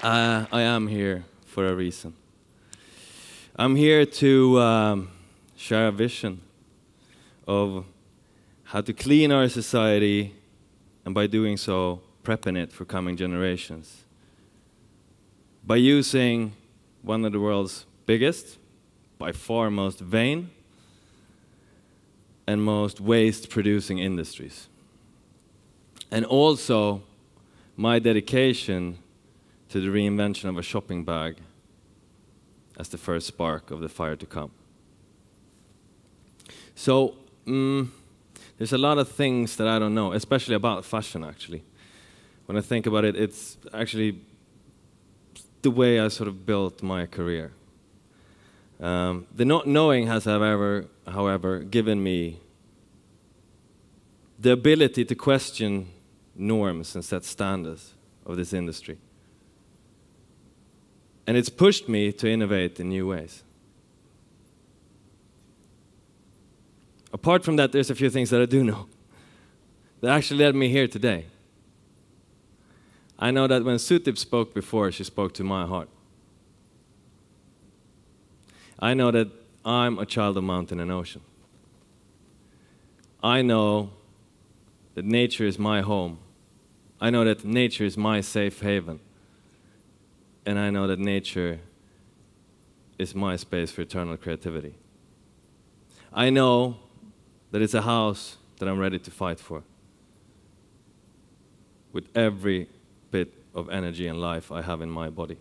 I am here for a reason. I'm here to share a vision of how to clean our society, and by doing so, prepping it for coming generations. By using one of the world's biggest, by far most vain, and most waste-producing industries. And also, my dedication to the reinvention of a shopping bag as the first spark of the fire to come. So, there's a lot of things that I don't know, especially about fashion, actually. When I think about it, it's actually the way I sort of built my career. The not knowing has, however, given me the ability to question norms and set standards of this industry. And it's pushed me to innovate in new ways. Apart from that, there's a few things that I do know that actually led me here today. I know that when Sutip spoke before, she spoke to my heart. I know that I'm a child of mountain and ocean. I know that nature is my home. I know that nature is my safe haven. And I know that nature is my space for eternal creativity. I know that it's a house that I'm ready to fight for, with every bit of energy and life I have in my body.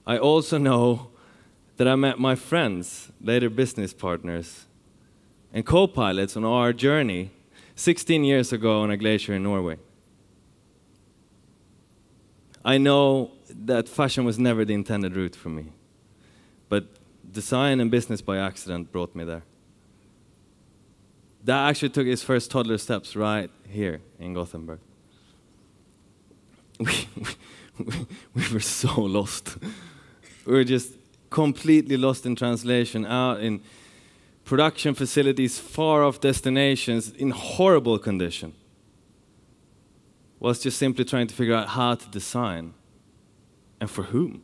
I also know that I met my friends, later business partners, and co-pilots on our journey 16 years ago on a glacier in Norway. I know that fashion was never the intended route for me, but design and business by accident brought me there. That actually took its first toddler steps right here in Gothenburg. We were so lost. We were just completely lost in translation, out in production facilities, far off destinations, in horrible condition. Was just simply trying to figure out how to design, and for whom.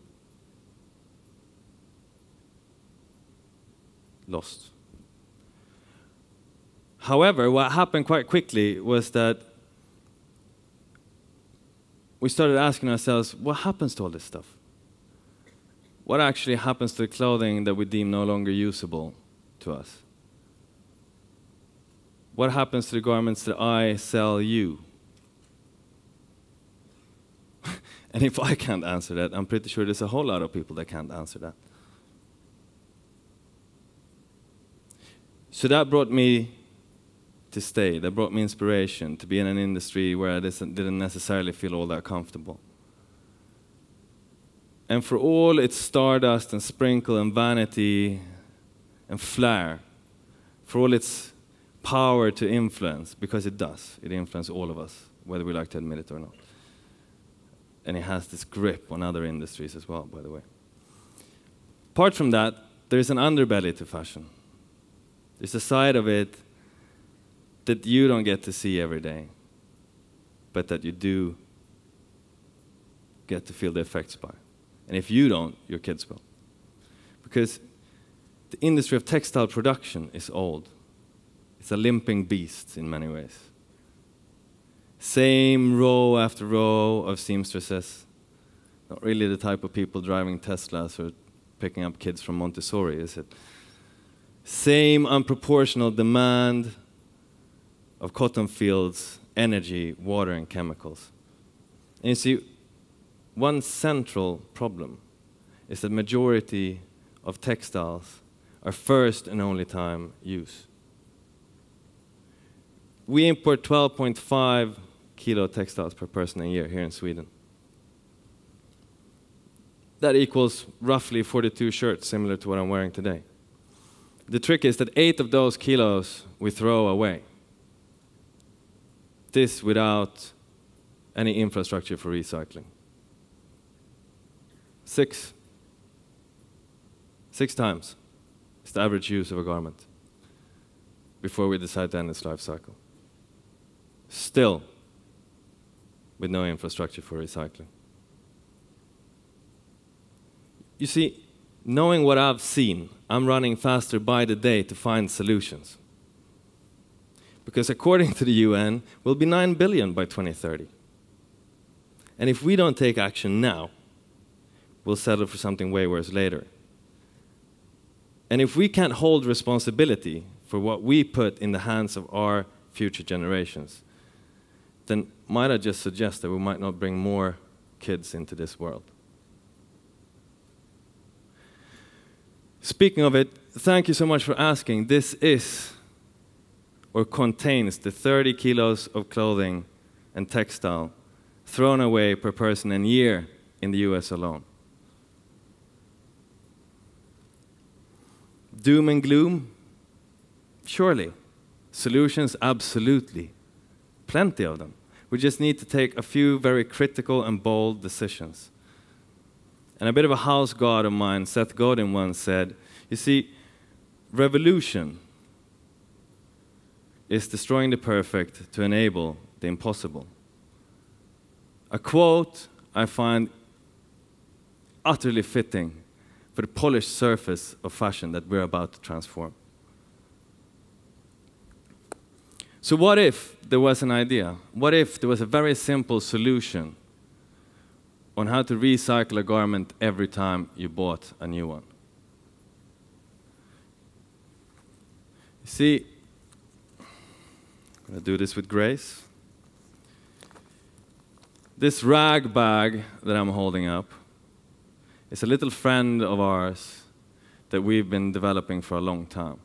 Lost. However, what happened quite quickly was that we started asking ourselves, what happens to all this stuff? What actually happens to the clothing that we deem no longer usable to us? What happens to the garments that I sell you? And if I can't answer that, I'm pretty sure there's a whole lot of people that can't answer that. So that brought me to stay. That brought me inspiration to be in an industry where I didn't necessarily feel all that comfortable. And for all its stardust and sprinkle and vanity and flair, for all its power to influence, because it does, it influences all of us, whether we like to admit it or not. And it has this grip on other industries as well, by the way. Apart from that, there's an underbelly to fashion. There's a side of it that you don't get to see every day, but that you do get to feel the effects by. And if you don't, your kids will. Because the industry of textile production is old. It's a limping beast in many ways. Same row after row of seamstresses. Not really the type of people driving Teslas or picking up kids from Montessori, is it? Same unproportional demand of cotton fields, energy, water, and chemicals. And you see, one central problem is that majority of textiles are first and only time use. We import 12.5 kilo textiles per person a year here in Sweden. That equals roughly 42 shirts, similar to what I'm wearing today. The trick is that 8 of those kilos we throw away. This without any infrastructure for recycling. 6 times is the average use of a garment before we decide to end its life cycle. Still, with no infrastructure for recycling. You see, knowing what I've seen, I'm running faster by the day to find solutions. Because according to the UN, we'll be 9 billion by 2030. And if we don't take action now, we'll settle for something way worse later. And if we can't hold responsibility for what we put in the hands of our future generations, then might I just suggest that we might not bring more kids into this world. Speaking of it, thank you so much for asking. This is, or contains, the 30 kilos of clothing and textile thrown away per person and year in the US alone. Doom and gloom? Surely. Solutions? Absolutely. Plenty of them. We just need to take a few very critical and bold decisions. And a bit of a house god of mine, Seth Godin, once said, you see, revolution is destroying the perfect to enable the impossible. A quote I find utterly fitting for the polished surface of fashion that we're about to transform. So what if there was an idea? What if there was a very simple solution on how to recycle a garment every time you bought a new one? You see, I'm going to do this with grace. This rag bag that I'm holding up is a little friend of ours that we've been developing for a long time.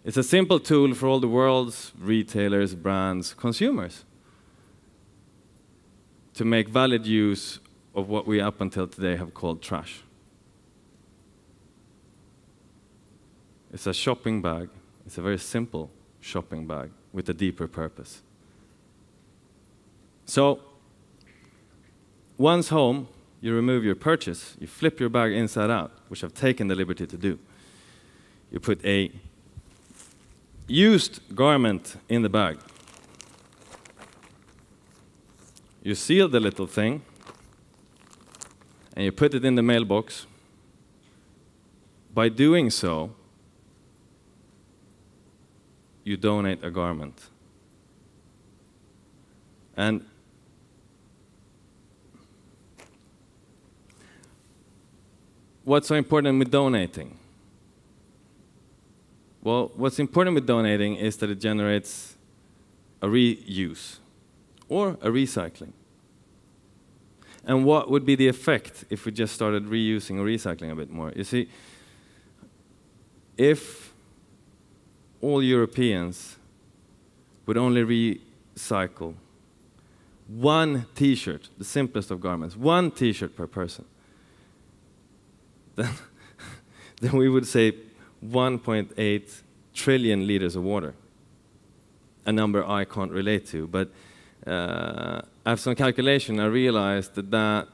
It's a simple tool for all the world's retailers, brands, consumers to make valid use of what we up until today have called trash. It's a shopping bag. It's a very simple shopping bag with a deeper purpose. So, once home, you remove your purchase, you flip your bag inside out, which I've taken the liberty to do. You put a used garment in the bag. You seal the little thing, and you put it in the mailbox. By doing so, you donate a garment. And what's so important with donating? Well, what's important with donating is that it generates a reuse or a recycling. And what would be the effect if we just started reusing or recycling a bit more? You see, if all Europeans would only recycle one T-shirt, the simplest of garments, one T-shirt per person, then we would save 1.8 trillion liters of water, a number I can't relate to. But after some calculation, I realized that that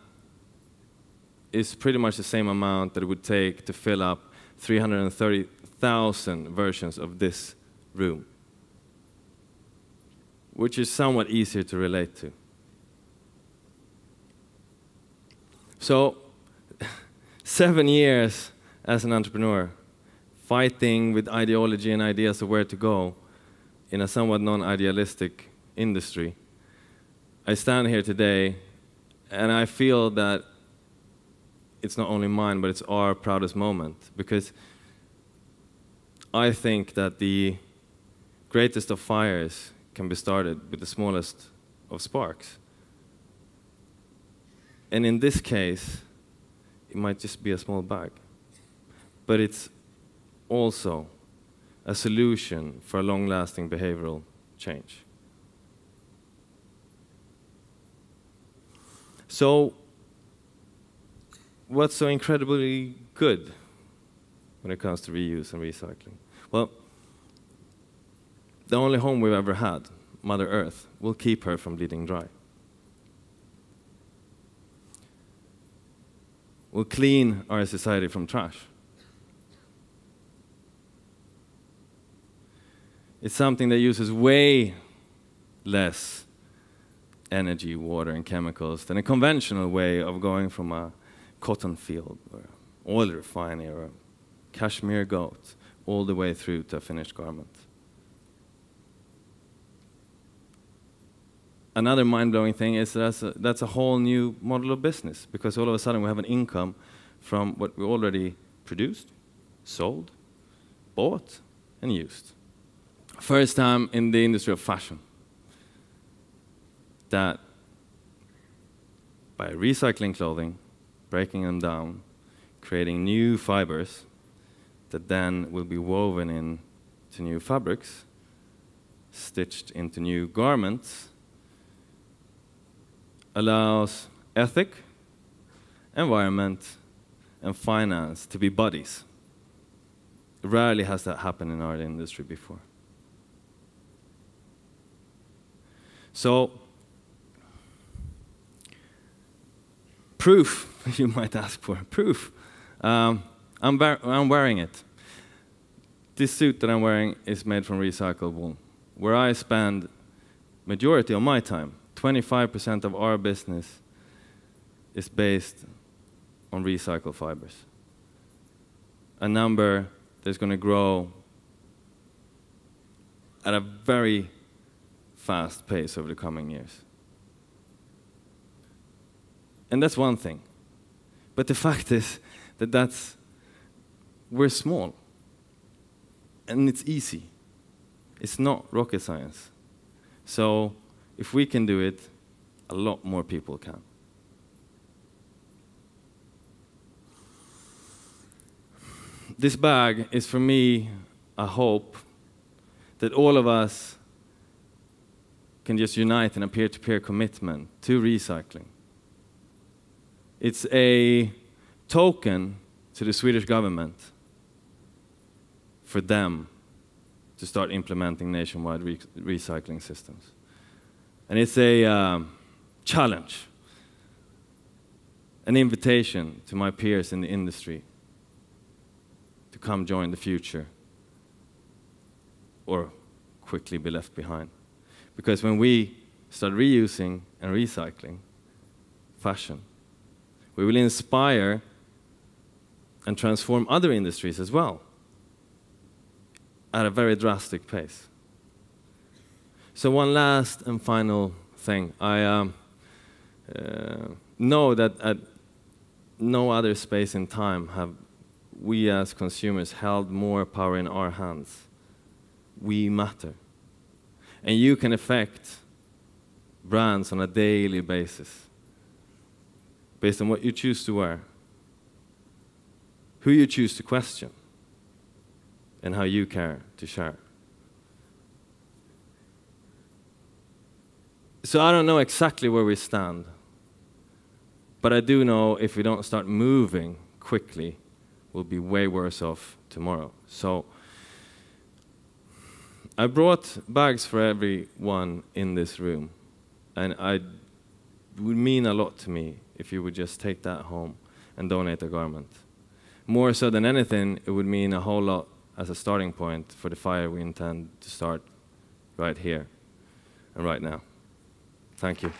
is pretty much the same amount that it would take to fill up 330,000 versions of this room, which is somewhat easier to relate to. So, 7 years as an entrepreneur, fighting with ideology and ideas of where to go in a somewhat non-idealistic industry. I stand here today, and I feel that it's not only mine, but it's our proudest moment, because I think that the greatest of fires can be started with the smallest of sparks. And in this case, it might just be a small bag, but it's also a solution for a long-lasting behavioral change. So, what's so incredibly good when it comes to reuse and recycling? Well, the only home we've ever had, Mother Earth, will keep her from bleeding dry. We'll clean our society from trash. It's something that uses way less energy, water, and chemicals than a conventional way of going from a cotton field or oil refinery or a cashmere goat all the way through to a finished garment. Another mind-blowing thing is that's a whole new model of business, because all of a sudden we have an income from what we already produced, sold, bought, and used. First time in the industry of fashion that by recycling clothing, breaking them down, creating new fibers that then will be woven into new fabrics, stitched into new garments, allows ethic, environment, and finance to be buddies. Rarely has that happened in our industry before. So, proof, you might ask for, proof. I'm wearing it. This suit that I'm wearing is made from recycled wool, where I spend majority of my time. 25% of our business is based on recycled fibers. A number that's going to grow at a very fast pace over the coming years. And that's one thing. But the fact is that we're small. And it's easy. It's not rocket science. So if we can do it, a lot more people can. This bag is, for me, a hope that all of us can just unite in a peer-to-peer commitment to recycling. It's a token to the Swedish government for them to start implementing nationwide recycling systems. And it's a challenge, an invitation to my peers in the industry to come join the future or quickly be left behind. Because when we start reusing and recycling fashion, we will inspire and transform other industries as well at a very drastic pace. So one last and final thing. I know that at no other space in time have we as consumers held more power in our hands. We matter. And you can affect brands on a daily basis based on what you choose to wear, who you choose to question, and how you care to share. So I don't know exactly where we stand, but I do know if we don't start moving quickly, we'll be way worse off tomorrow. So I brought bags for everyone in this room, and it would mean a lot to me if you would just take that home and donate a garment. More so than anything, it would mean a whole lot as a starting point for the fire we intend to start right here and right now. Thank you.